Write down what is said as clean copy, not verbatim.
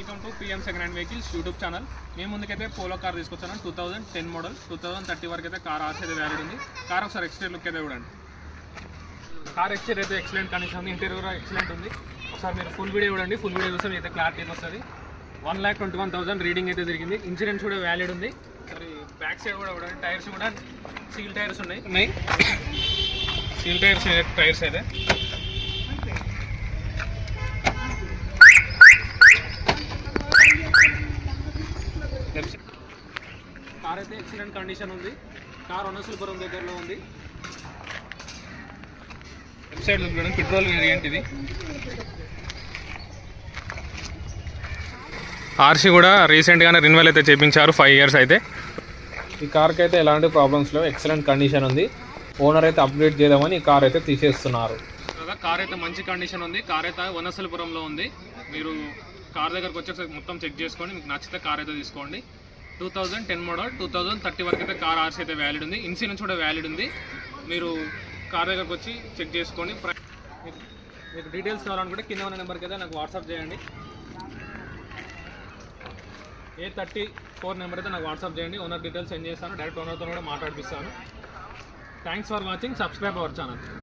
Welcome to PM second hand vehicles YouTube channel. మేము ముందుకైతే polo car తీసుకొచ్చాను. 2010 model. 2030 వరకు అయితే కార్ ఆర్సీ అయితే వ్యాలిడ్ ఉంది. కార్ ఒకసారి ఎక్స్టీరియర్ లుక్ అయితే చూడండి. కార్ ఎక్స్టీరియర్ అయితే ఎక్సలెంట్ కండిషన్ ఉంది. ఇంటీరియర్ కూడా ఎక్సలెంట్ ఉంది. ఒకసారి మీరు ఫుల్ వీడియో చూడండి. ఫుల్ వీడియో చూస్తే అయితే క్లారిటీ వస్తుంది. 1,21,000 రీడింగ్ అయితే జరిగింది. ఇన్సూరెన్స్ కూడా వ్యాలిడ్ ఉంది. సరే బ్యాక్ సైడ్ కూడా చూడండి. టైర్స్ కూడా సీల్ టైర్స్ ఉన్నాయి. సీల్ టైర్స్ అయితే కార్ అయితే ఎక్సలెంట్ కండిషన్ ఉంది. కార్ వనసలపురం దగ్గరలో ఉంది. లెఫ్ట్ సైడ్ లుక్ చూడండి. పెట్రోల్ వేరియంట్ ఇది. ఆర్సీ కూడా రీసెంట్గానే రెన్యువల్ అయితే చేయించారు 5 ఇయర్స్ అయితే. ఈ కార్కి అయితే ఎలాంటి ప్రాబ్లమ్స్ లేవు. ఎక్సలెంట్ కండిషన్ ఉంది. ఓనర్ అయితే అప్డేట్ చేద్దామని ఈ కార్ అయితే తీసేస్తున్నారు. కార్ అయితే మంచి కండిషన్ ఉంది. కార్ అయితే వనసలపురంలో ఉంది. మీరు కార్ దగ్గరకు వచ్చేసి మొత్తం చెక్ చేసుకోండి. మీకు నచ్చితే కార్ అయితే తీసుకోండి. 2010 మోడల్. 2030 వరకు అయితే కార్ ఆర్సీ అయితే వ్యాలిడ్ ఉంది. ఇన్సూరెన్స్ కూడా వ్యాలిడ్ ఉంది. మీరు కార్ దగ్గరకు వచ్చి చెక్ చేసుకోండి. మీకు డీటెయిల్స్ కావాలనుకుంటే కింద ఉన్న నెంబర్కి అయితే నాకు వాట్సాప్ చేయండి. A34 నెంబర్ అయితే నాకు వాట్సాప్ చేయండి. ఓనర్ డీటెయిల్స్ సెండ్ చేస్తాను. డైరెక్ట్ ఓనర్తో కూడా మాట్లాడిపిస్తాను. Thanks for watching. Subscribe our channel.